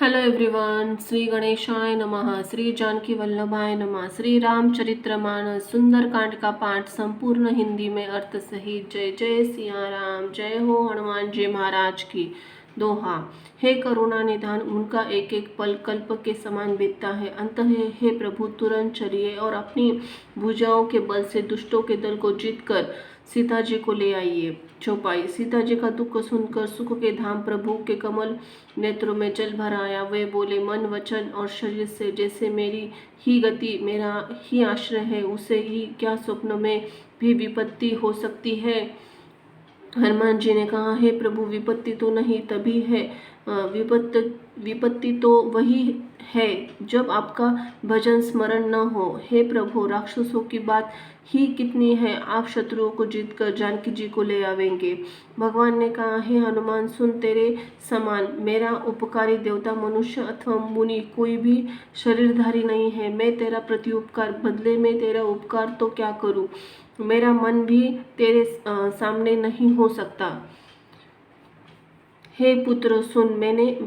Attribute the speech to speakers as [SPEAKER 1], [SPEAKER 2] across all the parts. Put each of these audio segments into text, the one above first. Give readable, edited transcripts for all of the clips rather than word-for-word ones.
[SPEAKER 1] Hello everyone, Shri गणेशाय नमः। श्री जानकी वल्लभाय नमः। श्री रामचरितमानस सुंदरकांड का पाठ संपूर्ण हिंदी में अर्थ सहित। जय जय सिया राम, जय हो हनुमान जी महाराज की। दोहा। हे करुणा निधान, उनका एक एक पल कल्प के समान बीतता है। अंत हे प्रभु, तुरंत चलिए और अपनी भुजाओं के बल से दुष्टों के दल को जीत कर सीता जी को ले आइए। चौपाई। सीता जी का दुख सुनकर सुख के धाम प्रभु के कमल नेत्रों में जल भर आया। वे बोले, मन वचन और शरीर से जैसे मेरी ही गति, मेरा ही आश्रय है, उसे ही क्या स्वप्न में भी विपत्ति हो सकती है। हनुमान जी ने कहा, हे प्रभु, विपत्ति तो नहीं तभी है, विपत्ति तो वही है जब आपका भजन स्मरण न हो। हे प्रभु, राक्षसों की बात ही कितनी है, आप शत्रुओं को जीतकर जानकी जी को ले आवेंगे। भगवान ने कहा, हे हनुमान, सुन, तेरे समान मेरा उपकारी देवता, मनुष्य अथवा मुनि कोई भी शरीरधारी नहीं है। मैं तेरा प्रत्युपकार, बदले में तेरा उपकार तो क्या करूं। मेरा मन भी तेरे सामने नहीं हो सकता। हे पुत्र, सुन, मैंने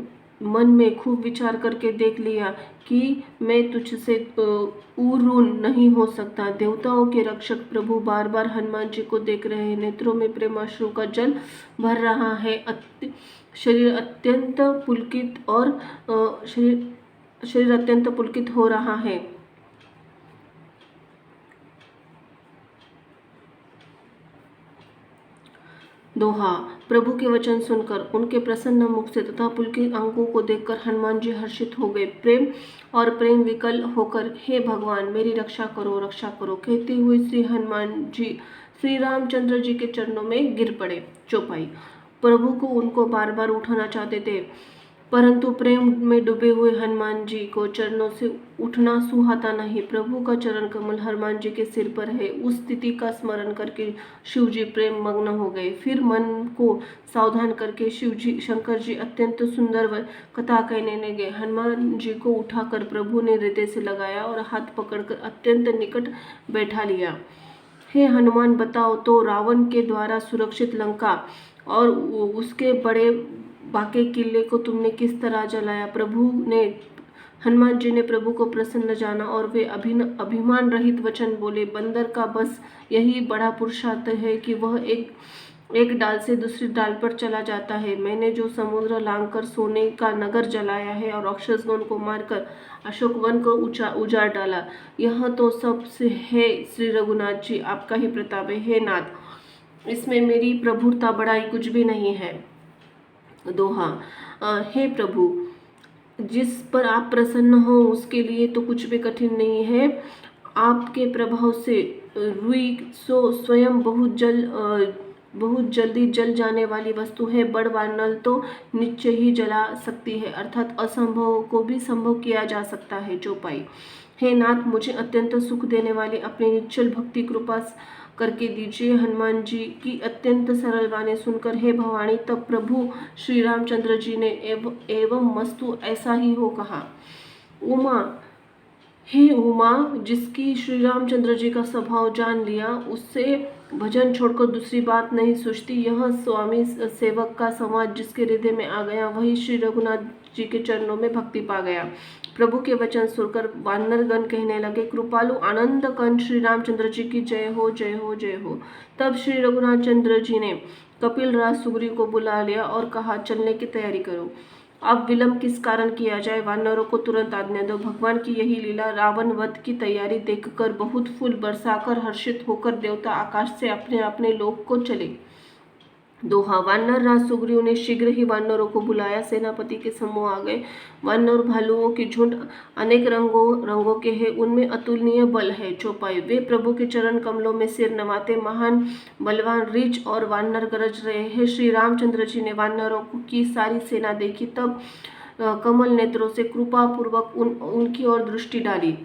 [SPEAKER 1] मन में खूब विचार करके देख लिया कि मैं तुझसे ऊरून नहीं हो सकता। देवताओं के रक्षक प्रभु बार बार हनुमान जी को देख रहे हैं। नेत्रों में प्रेमाश्रु का जल भर रहा है। शरीर अत्यंत पुलकित और शरीर अत्यंत पुलकित हो रहा है। दोहा। प्रभु के वचन सुनकर, उनके प्रसन्न मुख से तथा पुलकित अंगों को देखकर हनुमान जी हर्षित हो गए। प्रेम और प्रेम विकल होकर, हे भगवान, मेरी रक्षा करो, रक्षा करो कहते हुए श्री हनुमान जी श्री रामचंद्र जी के चरणों में गिर पड़े। चौपाई। प्रभु को उनको बार बार उठाना चाहते थे, परंतु प्रेम में डूबे हुए हनुमान जी को चरणों से उठना सुहाता नहीं। प्रभु का चरण कमल हनुमान जी के सिर पर है। उस स्थिति का स्मरण करके शिव जी प्रेम मग्न हो गए। फिर मन को सावधान करके शंकर जी अत्यंत सुंदर कथा कहने लगे। हनुमान जी को उठाकर प्रभु ने हृदय से लगाया और हाथ पकड़कर अत्यंत निकट बैठा लिया। हे हनुमान, बताओ तो, रावण के द्वारा सुरक्षित लंका और उसके बड़े बाके किले को तुमने किस तरह जलाया। हनुमान जी ने प्रभु को प्रसन्न जाना और वे अभिमान रहित वचन बोले। बंदर का बस यही बड़ा पुरुषार्थ है कि वह एक डाल से दूसरी डाल पर चला जाता है। मैंने जो समुद्र लांघकर सोने का नगर जलाया है और राक्षसगण को मारकर अशोक वन को उजाड़ डाला, यह तो सब से है श्री रघुनाथ जी, आपका ही प्रताप है। हे नाथ, इसमें मेरी प्रभुता बड़ाई कुछ भी नहीं है। दोहा। हे प्रभु, जिस पर आप प्रसन्न हो उसके लिए तो कुछ भी कठिन नहीं है। आपके प्रभाव से रुई सो स्वयं बहुत जल्दी जल जाने वाली वस्तु है। बड़ वानल तो निश्चय ही जला सकती है, अर्थात असंभव को भी संभव किया जा सकता है। चौपाई। हे नाथ, मुझे अत्यंत सुख देने वाली अपनी निश्चल भक्ति कृपा करके दीजिए। हनुमान जी की अत्यंत सरल वाणी सुनकर हे भवानी, तब प्रभु श्री रामचंद्र जी ने एवं मस्तु ऐसा ही हो कहा। उमा। हे उमा, जिसकी श्री रामचंद्र जी का स्वभाव जान लिया, उससे भजन छोड़कर दूसरी बात नहीं सोचती। यह स्वामी सेवक का संवाद जिसके हृदय में आ गया, वही श्री रघुनाथ जी के चरणों में भक्ति पा गया। प्रभु के वचन सुनकर वानरगण कहने लगे, कृपालु आनंद कंठ श्री रामचंद्र जी की जय हो, जय हो, जय हो। तब श्री रघुनाथ चंद्र जी ने कपिल राज सुग्रीव को बुला लिया और कहा, चलने की तैयारी करो। अब विलंब किस कारण किया जाए, वानरों को तुरंत आज्ञा दो। भगवान की यही लीला। रावण वध की तैयारी देखकर बहुत फूल बरसाकर हर्षित होकर देवता आकाश से अपने अपने लोक को चले। दोहा। वानर राज सुग्रीव ने शीघ्र ही वानरों को बुलाया। सेनापति के समूह आ गए। वानर भालुओं की झुंड अनेक रंगों के हैं, उनमें अतुलनीय बल है। चौपाई। वे प्रभु के चरण कमलों में सिर नवाते महान बलवान रीछ और वानर गरज रहे हैं। श्री रामचंद्र जी ने वानरों की सारी सेना देखी, तब कमल नेत्रों से कृपा पूर्वक उनकी ओर दृष्टि डाली।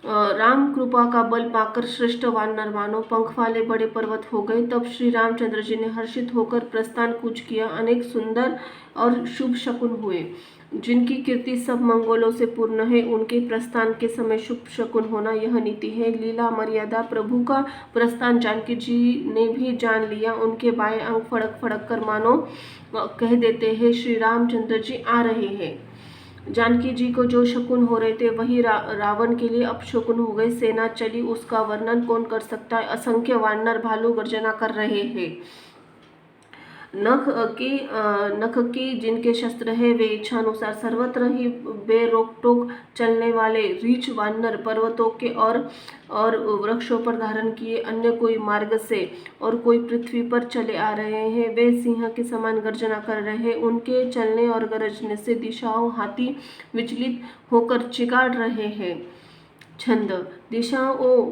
[SPEAKER 1] राम कृपा का बल पाकर श्रेष्ठ वानर मानो पंख वाले बड़े पर्वत हो गए। तब श्री रामचंद्र जी ने हर्षित होकर प्रस्थान कूच किया। अनेक सुंदर और शुभ शकुन हुए। जिनकी कीर्ति सब मंगलों से पूर्ण है, उनके प्रस्थान के समय शुभ शकुन होना यह नीति है। लीला मर्यादा। प्रभु का प्रस्थान जानकी जी ने भी जान लिया। उनके बाएं अंग फड़क फड़क कर मानो कह देते हैं, श्री रामचंद्र जी आ रहे हैं। जानकी जी को जो शकुन हो रहे थे वही रावण के लिए अपशकुन हो गए। सेना चली, उसका वर्णन कौन कर सकता है। असंख्य वानर भालू गर्जना कर रहे हैं। नख की जिनके शस्त्र है वे इच्छानुसार सर्वत्र ही बेरोक टोक चलने वाले रीछ वानर पर्वतों के और वृक्षों पर धारण किए अन्य कोई मार्ग से और कोई पृथ्वी पर चले आ रहे हैं। वे सिंह के समान गर्जना कर रहे हैं। उनके चलने और गरजने से दिशाओं हाथी विचलित होकर चिगाड़ रहे हैं। छंद। दिशाओं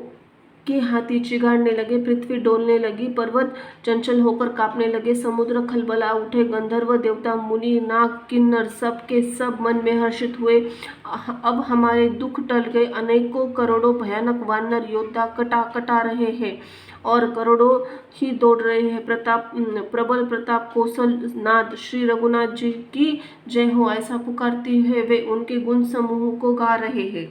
[SPEAKER 1] के हाथी चिगाड़ने लगे, पृथ्वी डोलने लगी, पर्वत चंचल होकर कांपने लगे, समुद्र खलबला उठे, गंधर्व देवता मुनि नाग किन्नर सब के सब मन में हर्षित हुए। अब हमारे दुख टल गए। अनेकों करोड़ों भयानक वानर योद्धा कटा कटा रहे हैं और करोड़ों ही दौड़ रहे हैं। प्रबल प्रताप कौशल नाद श्री रघुनाथ जी की जय हो ऐसा पुकारती है वे उनके गुण समूह को गा रहे हैं।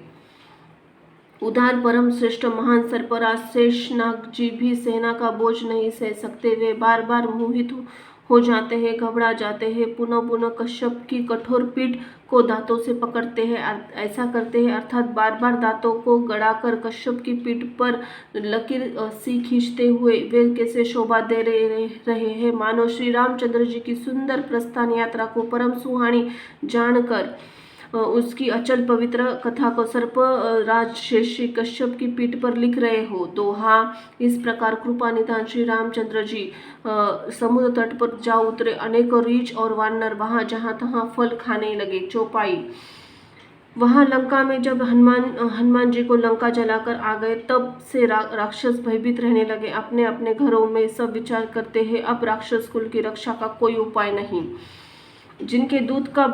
[SPEAKER 1] उदार परम श्रेष्ठ महान सरपराज शेषनाग जी भी सेना का बोझ नहीं सह सकते। वे बार बार मोहित हो जाते हैं, घबरा जाते हैं, पुनः पुनः कश्यप की कठोर पीठ को दांतों से पकड़ते हैं। ऐसा करते हैं अर्थात बार बार दांतों को गड़ाकर कश्यप की पीठ पर लकीर सी खींचते हुए वे कैसे शोभा दे रहे हैं, मानो श्री रामचंद्र जी की सुंदर प्रस्थान यात्रा को परम सुहानी जानकर उसकी अचल पवित्र कथा को सर्प राज शेषी कश्यप की पीठ पर लिख रहे हो। दोहा। इस प्रकार कृपा निधान श्री रामचंद्र जी समुद्र तट पर जा उतरे। अनेकों रीछ और वानर वहां जहां तहां फल खाने लगे। चौपाई। वहां लंका में जब हनुमान जी को लंका जलाकर आ गए तब से राक्षस भयभीत रहने लगे। अपने अपने घरों में सब विचार करते हैं अब राक्षस कुल की रक्षा का कोई उपाय नहीं। जिनके दूत का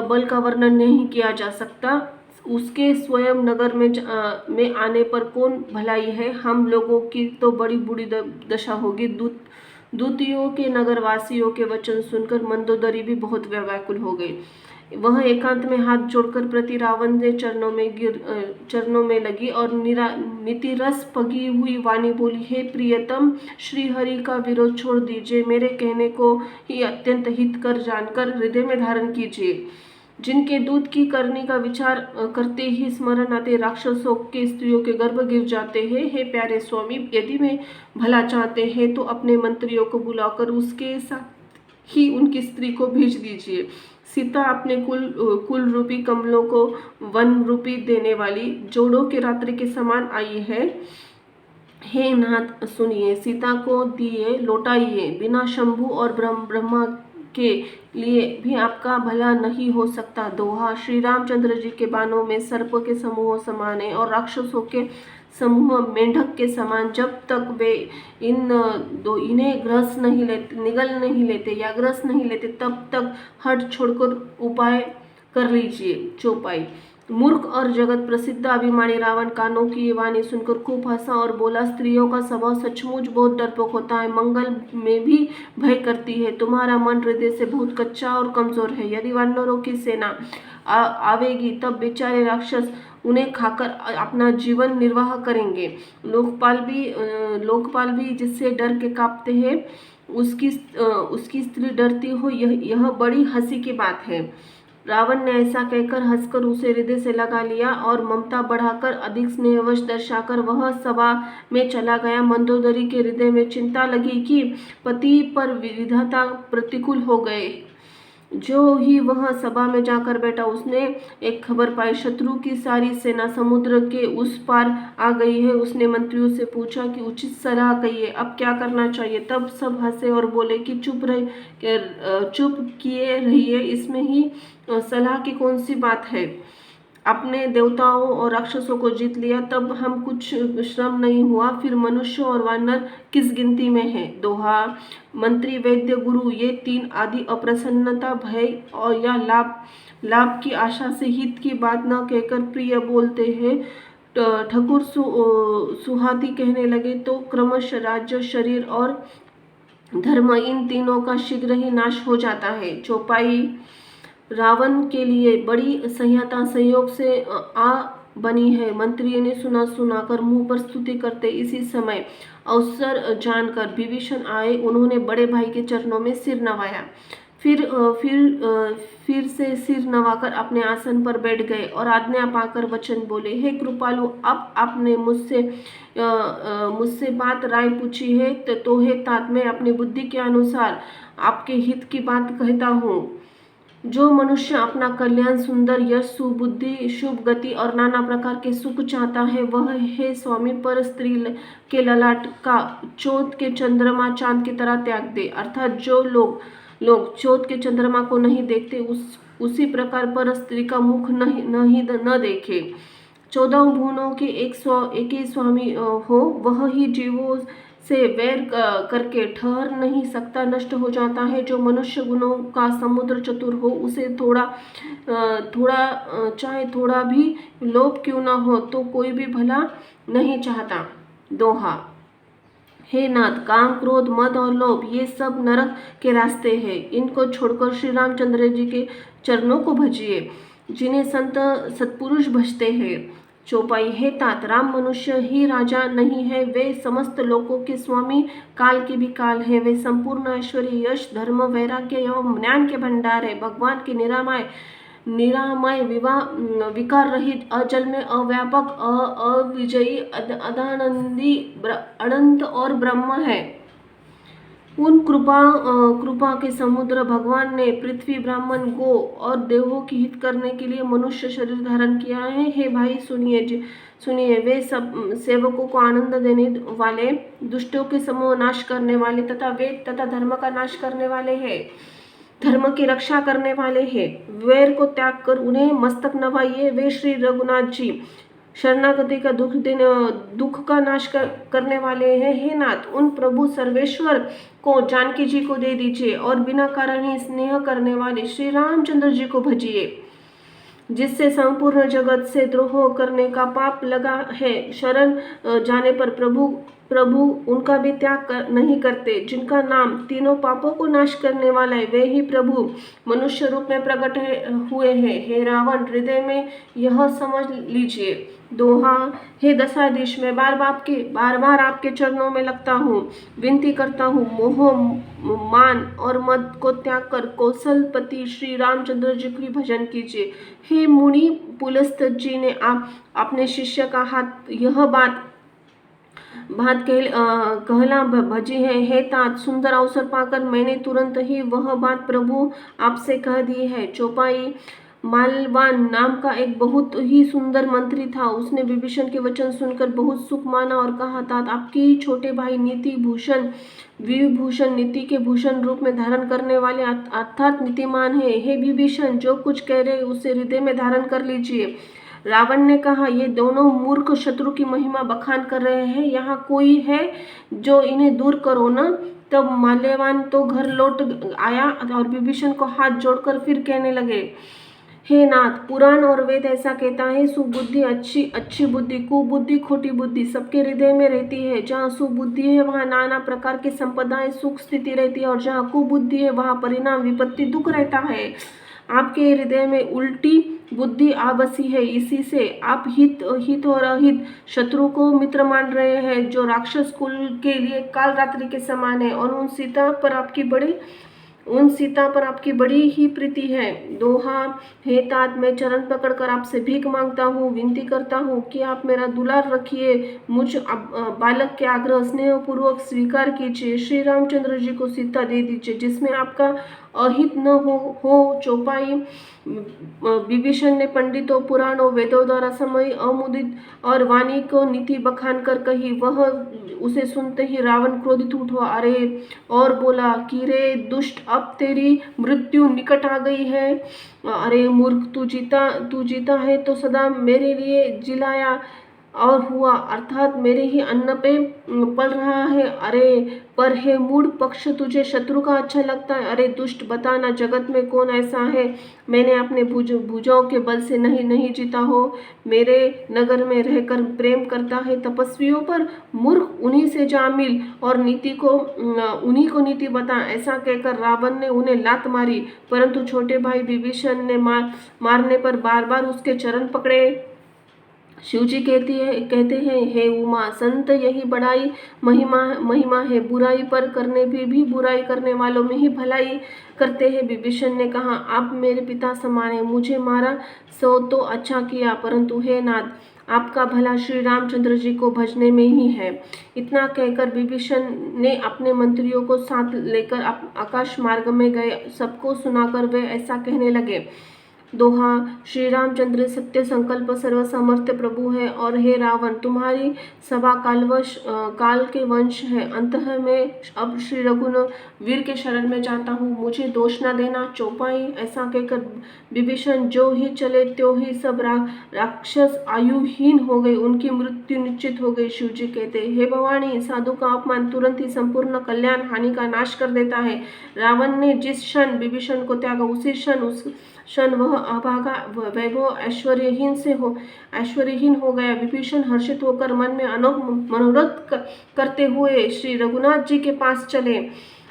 [SPEAKER 1] बल का वर्णन नहीं किया जा सकता उसके स्वयं नगर में आने पर कौन भलाई है। हम लोगों की तो बड़ी बुरी दशा होगी। दूतियों के नगरवासियों के वचन सुनकर मंदोदरी भी बहुत व्याकुल हो गई। वह एकांत में हाथ जोड़कर प्रति रावण के चरणों में लगी और नीतिरस पगी हुई वाणी बोली, हे प्रियतम, श्री हरि का विरोध छोड़ दीजिए, मेरे कहने को ही अत्यंत हितकर जानकर हृदय में धारण कीजिए। जिनके दूत की करनी का विचार करते ही स्मरण आते राक्षसों के स्त्रियों के गर्भ गिर जाते हैं। हे प्यारे स्वामी, यदि मैं भला चाहते हैं तो अपने मंत्रियों को बुलाकर उसके साथ ही उनकी स्त्री को भेज दीजिए। सीता अपने कुल रूपी कमलों को वन रूपी देने वाली जोड़ों के रात्रि के समान आई है। हे नाथ सुनिए, सीता को दिए लौटाइए। बिना शंभु और ब्रह्मा के लिए भी आपका भला नहीं हो सकता। दोहा। श्री रामचंद्र जी के बाणों में सर्प के समूह समान है और राक्षसों के समूह मेंढक के समान। जब तक वे इन्हें ग्रस नहीं लेते, निगल नहीं लेते या ग्रस नहीं लेते तब तक हट छोड़कर उपाय कर लीजिए। चौपाई। मूर्ख और जगत प्रसिद्ध अभिमानी रावण कानों की ये वाणी सुनकर खूब हंसा और बोला, स्त्रियों का स्वभाव सचमुच बहुत डरपोक होता है, मंगल में भी भय करती है। तुम्हारा मन हृदय से बहुत कच्चा और कमजोर है। यदि वानरों की सेना आवेगी तब बेचारे राक्षस उन्हें खाकर अपना जीवन निर्वाह करेंगे। लोकपाल भी जिससे डर के कांपते हैं उसकी स्त्री डरती हो, यह बड़ी हंसी की बात है। रावण ने ऐसा कहकर हंसकर उसे हृदय से लगा लिया और ममता बढ़ाकर अधिक स्नेहवश दर्शाकर वह सभा में चला गया। मंदोदरी के हृदय में चिंता लगी कि पति पर विधाता प्रतिकूल हो गए। जो ही वह सभा में जाकर बैठा उसने एक खबर पाई, शत्रु की सारी सेना समुद्र के उस पार आ गई है। उसने मंत्रियों से पूछा कि उचित सलाह कहिए, अब क्या करना चाहिए। तब सब हंसे और बोले कि चुप किए रहिए, इसमें ही सलाह की कौन सी बात है। अपने देवताओं और राक्षसों को जीत लिया तब हम कुछ श्रम नहीं हुआ, फिर मनुष्य और वानर किस गिनती में है। दोहा। मंत्री, वैद्य, गुरु ये तीन आदि अप्रसन्नता, भय और या लाभ की आशा से हित की बात न कहकर प्रिय बोलते हैं। ठकुर सुहाती कहने लगे तो क्रमशः राज्य, शरीर और धर्म इन तीनों का शीघ्र ही नाश हो जाता है। चौपाई। रावण के लिए बड़ी संहिता संयोग से आ बनी है। मंत्री ने सुनाकर मुंह पर स्तुति करते इसी समय अवसर जानकर विभीषण आए। उन्होंने बड़े भाई के चरणों में सिर नवाया, फिर से सिर नवाकर अपने आसन पर बैठ गए और आज्ञा पाकर वचन बोले, हे कृपालु, अब आपने मुझसे बात राय पूछी है तो हे तात, मैं अपनी बुद्धि के अनुसार आपके हित की बात कहता हूँ। जो मनुष्य अपना कल्याण, सुंदर यश, सुबुद्धि, शुभ गति और नाना प्रकार के सुख चाहता है, वह हे स्वामी पर स्त्री के ललाट का चौथ के चंद्रमा चांद की तरह त्याग दे। अर्थात जो लोग चौथ के चंद्रमा को नहीं देखते, उसी प्रकार पर स्त्री का मुख न देखे। 14 भुवनों के एक ही स्वामी हो, वह ही जीवों से वैर करके ठहर नहीं सकता, नष्ट हो जाता है। जो मनुष्य गुणों का समुद्र चतुर हो, उसे चाहे थोड़ा भी लोभ क्यों ना हो, तो कोई भी भला नहीं चाहता। दोहा, हे नाथ, काम, क्रोध, मद और लोभ ये सब नरक के रास्ते हैं। इनको छोड़कर श्री रामचंद्र जी के चरणों को भजिए, जिन्हें संत सत्पुरुष भजते हैं। चौपाई, हे तात, राम मनुष्य ही राजा नहीं है, वे समस्त लोकों के स्वामी, काल के भी काल है। वे संपूर्ण ऐश्वर्य, यश, धर्म, वैराग्य एवं ज्ञान के भंडार है। भगवान के निरामय विकार रहित, अजल में अव्यापक, अविजयी, अदानंदी, अनंत और ब्रह्म है। उन कृपा के समुद्र भगवान ने पृथ्वी, ब्राह्मण, गो और देवों की हित करने के लिए मनुष्य शरीर धारण किया है। हे भाई, सुनिए, वे सब सेवकों को आनंद देने वाले, दुष्टों के समूह नाश करने वाले तथा वेद तथा धर्म का नाश करने वाले हैं, धर्म की रक्षा करने वाले हैं। वैर को त्याग कर उन्हें मस्तक नवाइए। वे श्री रघुनाथ जी शरणागति का दुख का नाश करने वाले हैं। हे नाथ, उन प्रभु सर्वेश्वर को जानकी जी को दे दीजिए और बिना कारण ही स्नेह करने वाले श्री रामचंद्र जी को भजिए, जिससे संपूर्ण जगत से द्रोह करने का पाप लगा है। शरण जाने पर प्रभु उनका भी त्याग नहीं करते। जिनका नाम तीनों पापों को नाश करने वाला है, वे ही प्रभु मनुष्य रूप में प्रकट हुए हैं। हे रावण, हृदय में यह समझ लीजिए। दोहा, हे दशाधीश, मैं बार बार आपके चरणों में लगता हूँ, विनती करता हूँ, मोह, मान और मद को त्याग कर कौशलपति श्री रामचंद्र जी की भजन कीजिए। हे मुनि पुलस्त जी ने अपने शिष्य का यह बात कहला भजी है। हे तात, सुंदर अवसर पाकर मैंने तुरंत ही वह बात प्रभु आपसे कह दी है। चौपाई, मालवान नाम का एक बहुत ही सुंदर मंत्री था। उसने विभीषण के वचन सुनकर बहुत सुख माना और कहा, तात, आपके छोटे भाई विभूषण नीति के भूषण रूप में धारण करने वाले अर्थात नीतिमान है। हे विभीषण, जो कुछ कह रहे उसे हृदय में धारण कर लीजिए। रावण ने कहा, ये दोनों मूर्ख शत्रु की महिमा बखान कर रहे हैं, यहाँ कोई है जो इन्हें दूर करो न। तब माल्यवान तो घर लौट आया और विभीषण को हाथ जोड़कर फिर कहने लगे, हे नाथ, पुराण और वेद ऐसा कहता है, सुबुद्धि अच्छी बुद्धि, कुबुद्धि खोटी बुद्धि सबके हृदय में रहती है। जहाँ सुबुद्धि है वहाँ नाना प्रकार की संपदाएं, सुख, स्थिति रहती है, और जहाँ कुबुद्धि है वहाँ परिणाम, विपत्ति, दुख रहता है। आपके हृदय में उल्टी बुद्धि आ बसी है, इसी से आप हित और अहित, शत्रु को मित्र मान रहे हैं, जो राक्षस कुल के लिए काल रात्रि के समान है, और उन सीता पर आपकी बड़ी ही प्रीति है। दोहा, हे तात, मैं चरण पकड़कर आपसे भीख मांगता हूँ, विनती करता हूँ कि आप मेरा दुलार रखिए, मुझ बालक के आग्रह स्नेह पूर्वक स्वीकार कीजिए। श्री रामचंद्र जी को सीता दे दीजिए, जिसमें आपका अहित न हो। चौपाई, विभीषण ने पंडितों, पुराणों, वेदों द्वारा समय अमुदित और वाणी को नीति बखान कर कही। वह उसे सुनते ही रावण क्रोधित उठा और बोला कि रे दुष्ट, अब तेरी मृत्यु निकट आ गई है। अरे मूर्ख, तू जीता है तो सदा मेरे लिए जिलाया और हुआ, अर्थात मेरे ही अन्न पे पल रहा है। अरे पर हे मूढ़ पक्ष, तुझे शत्रु का अच्छा लगता है। अरे दुष्ट, बताना, जगत में कौन ऐसा है मैंने अपने भुजाओं के बल से नहीं जीता हो, मेरे नगर में रहकर प्रेम करता है तपस्वियों पर। मूर्ख, उन्हीं से जा मिल और उन्हीं को नीति बता। ऐसा कहकर रावण ने उन्हें लात मारी, परंतु छोटे भाई विभीषण ने मारने पर बार बार उसके चरण पकड़े शिव जी कहते हैं, हे उमा, संत यही बड़ाई महिमा महिमा है, बुराई पर करने भी बुराई करने वालों में ही भलाई करते हैं। विभीषण ने कहा, आप मेरे पिता समान हैं, मुझे मारा सो तो अच्छा किया, परंतु हे नाथ, आपका भला श्री रामचंद्र जी को भजने में ही है। इतना कहकर विभीषण ने अपने मंत्रियों को साथ लेकर आकाश मार्ग में गए। सबको सुनाकर वे ऐसा कहने लगे, दोहा, श्री रामचंद्र सत्य संकल्प सर्व सामर्थ्य प्रभु है, और हे रावण, तुम्हारी सभा काल के वंश है। अंतः में अब श्री रघुवीर के शरण में जाता हूँ, मुझे दोष न देना। चौपाई। ऐसा कहकर विभीषण जो ही चले त्यों ही सब राक्षस आयुहीन हो गए, उनकी मृत्यु निश्चित हो गई। शिव जी कहते, हे भवानी, साधु का अपमान तुरंत ही संपूर्ण कल्याण हानि का नाश कर देता है। रावण ने जिस क्षण विभीषण को त्यागा, उसी क्षण वह अभागा वैभव ऐश्वर्यहीन हो गया। विभीषण हर्षित होकर मन में अनोख मनोरथ करते हुए श्री रघुनाथ जी के पास चले।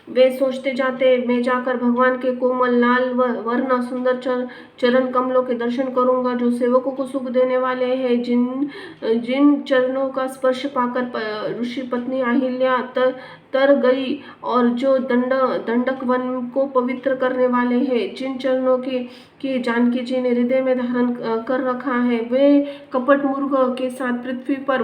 [SPEAKER 1] वे सोचते जाते, मैं जाकर भगवान के कोमल लाल वर्ण सुंदर चरण कमलों के दर्शन करूंगा, जो सेवकों को सुख देने वाले हैं। जिन चरणों का स्पर्श पाकर ऋषि पत्नी अहिल्या तर गई, और जो दंडक वन को पवित्र करने वाले हैं। जिन चरणों की जानकी जी ने हृदय में धारण कर रखा है, वे कपट मुर्ग के साथ पृथ्वी पर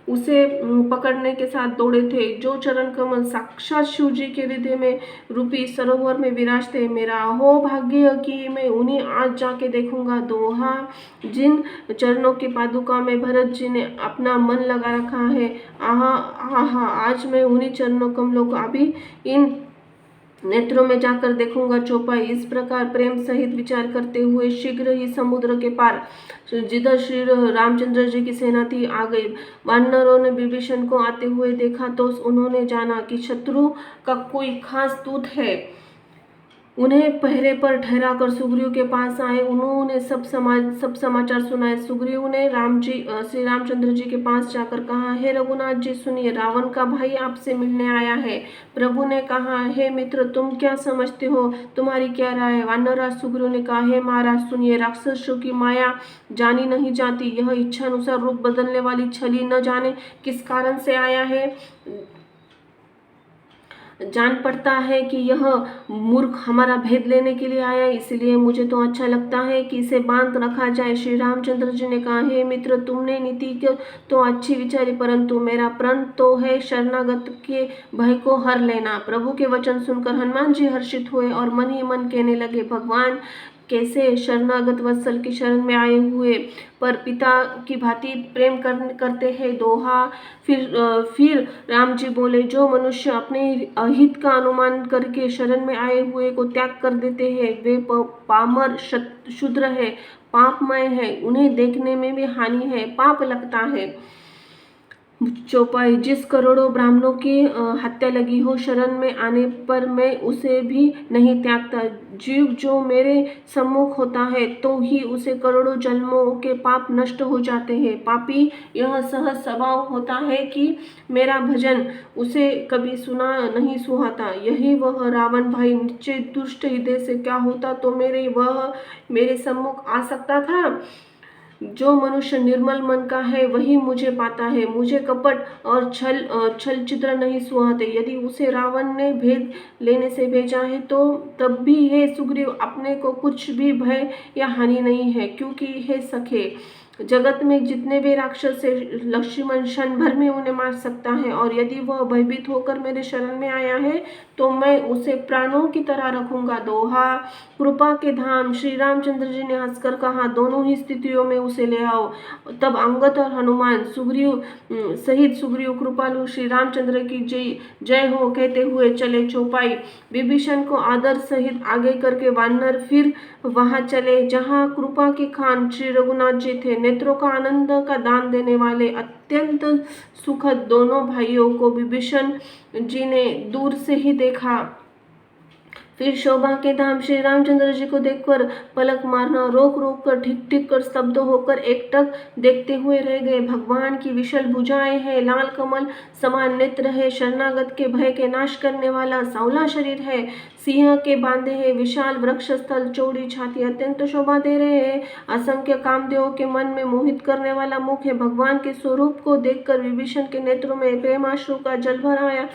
[SPEAKER 1] उसे पकड़ने के साथ दौड़े थे। जो चरण कमल साक्षात शिव जी के हृदय में रूपी सरोवर में विराजते, मेरा हो भाग्य कि मैं उन्हें आज जाके देखूंगा। दोहा, जिन चरणों की पादुका में भरत जी ने अपना मन लगा रखा है, आहा आहा, आज मैं उन्हीं चरणों कमलों को अभी इन नेत्रों में जाकर देखूंगा। चौपाई। इस प्रकार प्रेम सहित विचार करते हुए शीघ्र ही समुद्र के पार जिधर श्री रामचंद्र जी की सेना थी आ गई। वानरों ने विभीषण को आते हुए देखा तो उन्होंने जाना कि शत्रु का कोई खास दूत है। उन्हें पहरे पर ठहरा कर सुग्रीव के पास आए। उन्होंने सब समाचार सुनाए। सुग्रीव ने श्री रामचंद्र जी के पास जाकर कहा, हे रघुनाथ जी, सुनिए, रावण का भाई आपसे मिलने आया है। प्रभु ने कहा, हे मित्र, तुम क्या समझते हो, तुम्हारी क्या राय है? वानरराज सुग्रीव ने कहा, हे महाराज, सुनिए, राक्षसों की माया जानी नहीं जाती। यह इच्छानुसार रूप बदलने वाली छली न जाने किस कारण से आया है। जान पड़ता है कि यह मूर्ख हमारा भेद लेने के लिए आया, इसलिए मुझे तो अच्छा लगता है कि इसे बांध रखा जाए। श्री रामचंद्र जी ने कहा, हे मित्र, तुमने नीति तो अच्छी विचारी, परंतु मेरा प्रण तो है शरणागत के भय को हर लेना। प्रभु के वचन सुनकर हनुमान जी हर्षित हुए और मन ही मन कहने लगे, भगवान कैसे शरणागत वत्सल की शरण में आए हुए पर पिता की भांति प्रेम करते हैं। दोहा, फिर राम जी बोले, जो मनुष्य अपने अहित का अनुमान करके शरण में आए हुए को त्याग कर देते हैं, वे पामर शूद्र है, पापमय है, उन्हें देखने में भी हानि है, पाप लगता है। चौपाई। जिस करोड़ों ब्राह्मणों की हत्या लगी हो, शरण में आने पर मैं उसे भी नहीं त्यागता। जीव जो मेरे सम्मुख होता है तो ही उसे करोड़ों जन्मों के पाप नष्ट हो जाते हैं। पापी यह सहज स्वभाव होता है कि मेरा भजन उसे कभी सुना नहीं सुहाता। यही वह रावण भाई निश्चय दुष्ट हृदय से क्या होता तो वह मेरे सम्मुख आ सकता था। जो मनुष्य निर्मल मन का है वही मुझे पाता है। मुझे कपट और छल चित्र नहीं सुहाते। यदि उसे रावण ने भेद लेने से भेजा है तो तब भी हे सुग्रीव, अपने को कुछ भी भय या हानि नहीं है, क्योंकि हे सखे, जगत में जितने भी राक्षस से लक्ष्मण क्षण भर में उन्हें मार सकता है, और यदि वह भयभीत होकर मेरे शरण में आया है तो मैं उसे प्राणों की तरह रखूंगा। दोहा, कृपा के धाम श्री रामचंद्र जी ने हंसकर कहा, दोनों ही स्थितियों में उसे ले आओ। तब अंगद और हनुमान सहित सुग्रीव कृपालु श्री रामचंद्र की जय हो कहते हुए चले। चौपाई। विभीषण को आदर सहित आगे करके वानर फिर वहां चले जहां कृपा के खान श्री रघुनाथ जी थे। नेत्रों का आनंद का दान देने वाले अत्यंत सुखद दोनों भाइयों को विभीषण जी ने दूर से ही देखा। फिर शोभा के धाम श्री रामचंद्र जी को देखकर पलक मारना रोक रोक कर ठीक ठीक कर स्तब्ध होकर एकटक देखते हुए रह गए। भगवान की विशाल भुजाएं हैं, लाल कमल समान नेत्र है, शरणागत के भय के नाश करने वाला सांवला शरीर है, सिंह के बांधे हैं विशाल वृक्ष स्थल, चौड़ी छाती अत्यंत शोभा दे रहे हैं। असंख्य कामदेवों के मन में मोहित करने वाला मुख है। भगवान के स्वरूप को देखकर विभीषण के नेत्रों में प्रेमाश्रु का जल भर आया।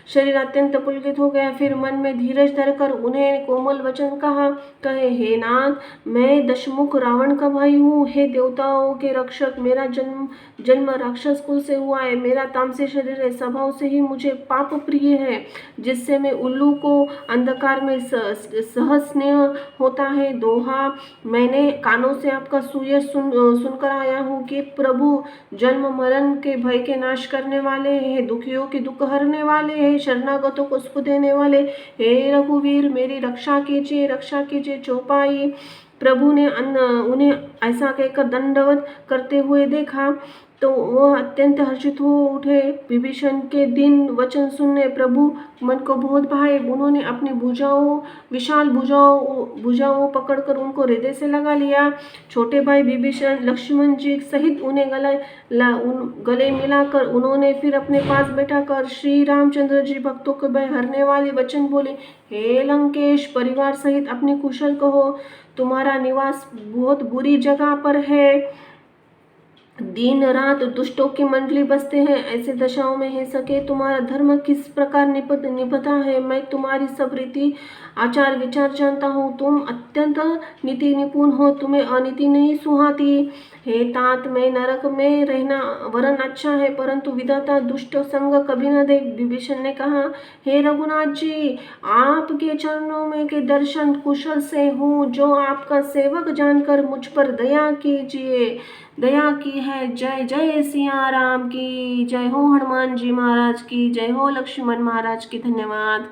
[SPEAKER 1] शरीर अत्यंत पुलकित हो गया। फिर मन में धीरज धरकर उन्हें कोमल वचन कहे, हे नाथ, मैं दशमुख रावण का भाई हूँ। हे देवताओं के रक्षक, मेरा जन्म राक्षस कुल से हुआ है। मेरा तामसी शरीर है, स्वभाव से ही मुझे पाप प्रिय है, जिससे मैं उल्लू को अंधकार में सहज स्नेह होता है। दोहा, मैंने कानों से आपका सुयश सुनकर आया हूँ कि प्रभु जन्म मरण के भय के नाश करने वाले हैं, दुखियों के दुख हरने वाले हैं, शरणागतों को सुख देने वाले। हे रघुवीर, मेरी रक्षा कीजिए चौपाई। प्रभु ने उन्हें ऐसा कहकर दंडवत करते हुए देखा तो वह अत्यंत हर्षित हो उठे। विभीषण के दीन वचन सुनने प्रभु मन को बहुत भाए। उन्होंने अपनी विशाल भुजाओं पकड़कर उनको हृदय से लगा लिया। छोटे भाई विभीषण लक्ष्मण जी सहित उन्हें गले मिलाकर उन्होंने फिर अपने पास बैठाकर श्री रामचंद्र जी भक्तों को भय हरने वाले वचन बोले, हे लंकेश, परिवार सहित अपनी कुशल कहो। तुम्हारा निवास बहुत बुरी जगह पर है, दिन रात दुष्टों की मंडली बसते हैं। ऐसे दशाओं में हे सके, तुम्हारा धर्म किस प्रकार निभता है। मैं तुम्हारी सब रीति आचार विचार जानता हूँ। तुम अत्यंत नीति निपुण हो, तुम्हें अनीति नहीं सुहाती। हे तात, मैं नरक में रहना वरन अच्छा है, परंतु विधाता दुष्ट संग कभी न दे। विभीषण ने कहा, हे रघुनाथ जी, आपके चरणों में के दर्शन कुशल से हूँ, जो आपका सेवक जानकर मुझ पर दया कीजिए। दया की है। जय जय सिया राम की जय हो, हनुमान जी महाराज की जय हो, लक्ष्मण महाराज की। धन्यवाद।